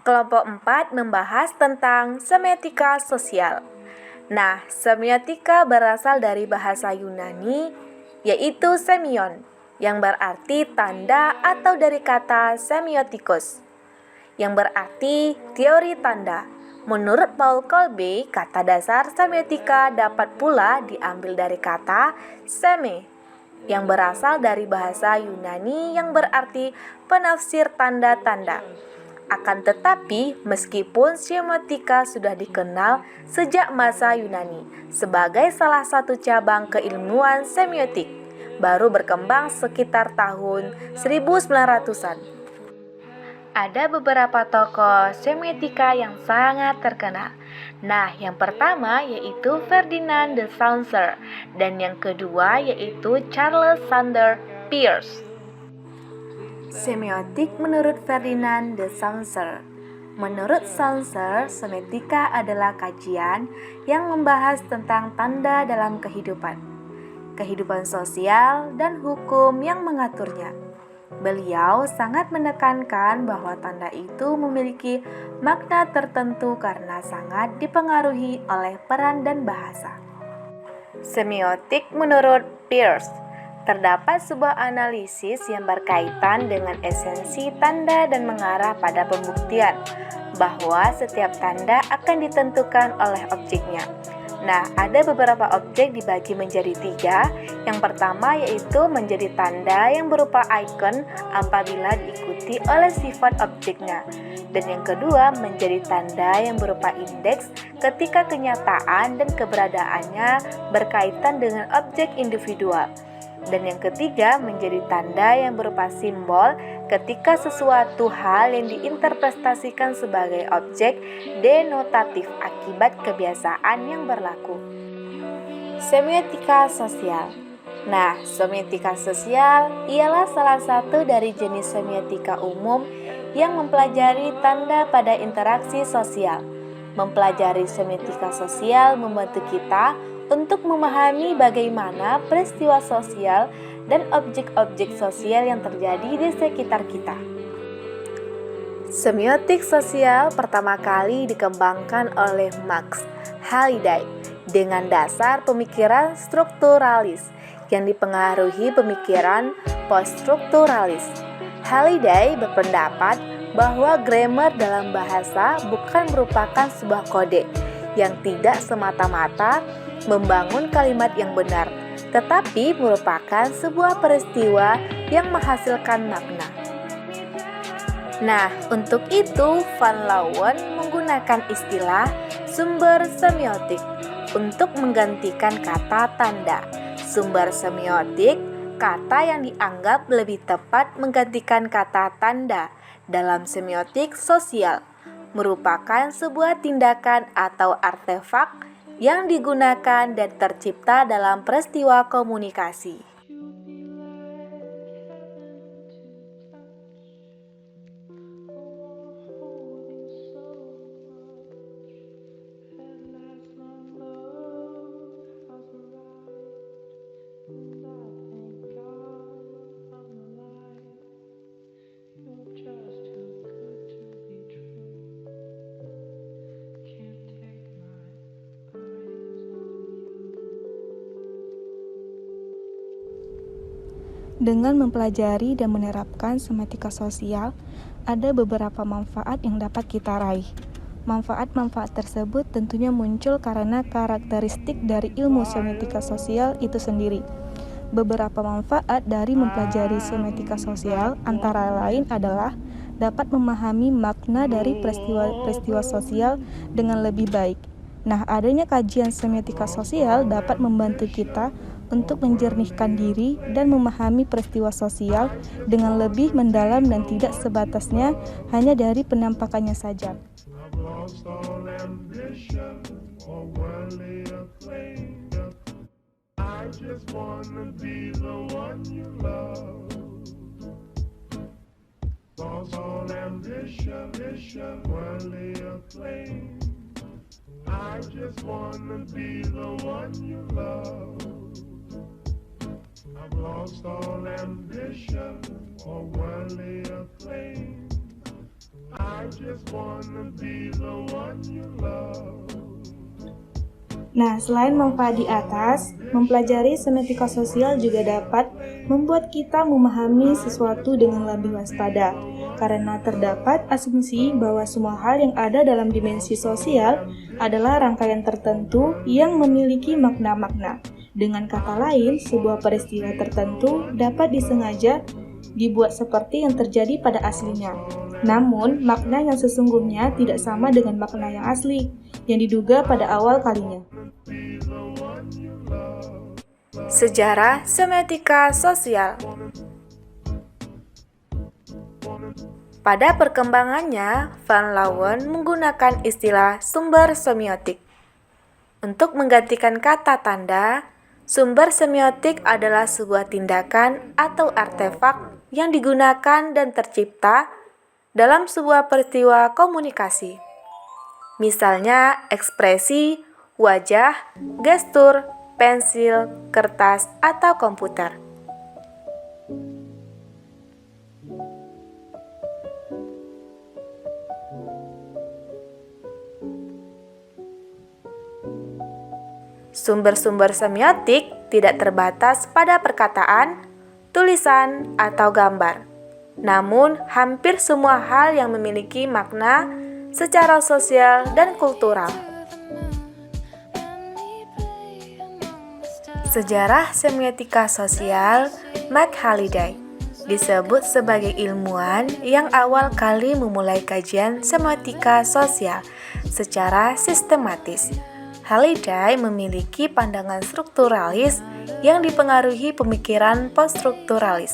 Kelompok 4 membahas tentang semiotika sosial. Nah, semiotika berasal dari bahasa Yunani, yaitu semion, yang berarti tanda atau dari kata semiotikos, yang berarti teori tanda. Menurut Paul Kolbe, kata dasar semiotika dapat pula diambil dari kata seme, yang berasal dari bahasa Yunani yang berarti penafsir tanda-tanda. Akan tetapi, meskipun semiotika sudah dikenal sejak masa Yunani sebagai salah satu cabang keilmuan semiotik, baru berkembang sekitar tahun 1900-an. Ada beberapa tokoh semiotika yang sangat terkenal. Nah, yang pertama yaitu Ferdinand de Saussure dan yang kedua yaitu Charles Sanders Peirce. Semiotik menurut Ferdinand de Saussure. Menurut Saussure, semiotika adalah kajian yang membahas tentang tanda dalam kehidupan sosial dan hukum yang mengaturnya. Beliau sangat menekankan bahwa tanda itu memiliki makna tertentu karena sangat dipengaruhi oleh peran dan bahasa. Semiotik menurut Peirce. Terdapat sebuah analisis yang berkaitan dengan esensi tanda dan mengarah pada pembuktian bahwa setiap tanda akan ditentukan oleh objeknya. Nah, ada beberapa objek dibagi menjadi 3. Yang pertama yaitu menjadi tanda yang berupa icon apabila diikuti oleh sifat objeknya. Dan yang kedua menjadi tanda yang berupa indeks ketika kenyataan dan keberadaannya berkaitan dengan objek individual. Dan yang ketiga menjadi tanda yang berupa simbol ketika sesuatu hal yang diinterpretasikan sebagai objek denotatif akibat kebiasaan yang berlaku. Semiotika sosial. Nah, semiotika sosial ialah salah satu dari jenis semiotika umum yang mempelajari tanda pada interaksi sosial. Mempelajari semiotika sosial membantu kita untuk memahami bagaimana peristiwa sosial dan objek-objek sosial yang terjadi di sekitar kita. Semiotik sosial pertama kali dikembangkan oleh Max Halliday dengan dasar pemikiran strukturalis yang dipengaruhi pemikiran poststrukturalis. Halliday berpendapat bahwa grammar dalam bahasa bukan merupakan sebuah kode yang tidak semata-mata membangun kalimat yang benar, tetapi merupakan sebuah peristiwa yang menghasilkan makna. Nah, untuk itu Van Leeuwen menggunakan istilah sumber semiotik untuk menggantikan kata tanda. Sumber semiotik, kata yang dianggap lebih tepat menggantikan kata tanda dalam semiotik sosial, merupakan sebuah tindakan atau artefak yang digunakan dan tercipta dalam peristiwa komunikasi. Dengan mempelajari dan menerapkan semiotika sosial, ada beberapa manfaat yang dapat kita raih. Manfaat-manfaat tersebut tentunya muncul karena karakteristik dari ilmu semiotika sosial itu sendiri. Beberapa manfaat dari mempelajari semiotika sosial antara lain adalah dapat memahami makna dari peristiwa sosial dengan lebih baik. Nah, adanya kajian semiotika sosial dapat membantu kita untuk menjernihkan diri dan memahami peristiwa sosial dengan lebih mendalam dan tidak sebatasnya hanya dari penampakannya saja. I just wanna be the one you love. I've lost all ambition or worldly acclaim. I just wanna be the one you love. Nah, selain manfaat di atas, mempelajari semiotika sosial juga dapat membuat kita memahami sesuatu dengan lebih waspada, karena terdapat asumsi bahwa semua hal yang ada dalam dimensi sosial adalah rangkaian tertentu yang memiliki makna-makna. Dengan kata lain, sebuah peristiwa tertentu dapat disengaja dibuat seperti yang terjadi pada aslinya. Namun, makna yang sesungguhnya tidak sama dengan makna yang asli, yang diduga pada awal kalinya. Sejarah semiotika sosial. Pada perkembangannya, Van Lauen menggunakan istilah sumber semiotik. Untuk menggantikan kata tanda, sumber semiotik adalah sebuah tindakan atau artefak yang digunakan dan tercipta dalam sebuah peristiwa komunikasi. Misalnya ekspresi, wajah, gestur, pensil, kertas, atau komputer. Sumber-sumber semiotik tidak terbatas pada perkataan, tulisan, atau gambar. Namun, hampir semua hal yang memiliki makna secara sosial dan kultural. Sejarah semiotika sosial, Mac Halliday disebut sebagai ilmuwan yang awal kali memulai kajian semiotika sosial secara sistematis. Halliday memiliki pandangan strukturalis yang dipengaruhi pemikiran poststrukturalis.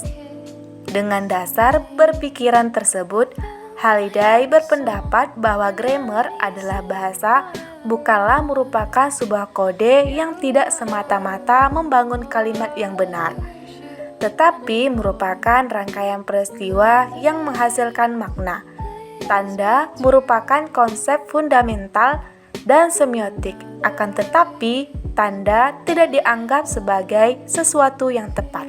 Dengan dasar berpikiran tersebut, Halliday berpendapat bahwa grammar adalah bahasa bukanlah merupakan sebuah kode yang tidak semata-mata membangun kalimat yang benar, tetapi merupakan rangkaian peristiwa yang menghasilkan makna. Tanda merupakan konsep fundamental dan semiotik, akan tetapi tanda tidak dianggap sebagai sesuatu yang tepat.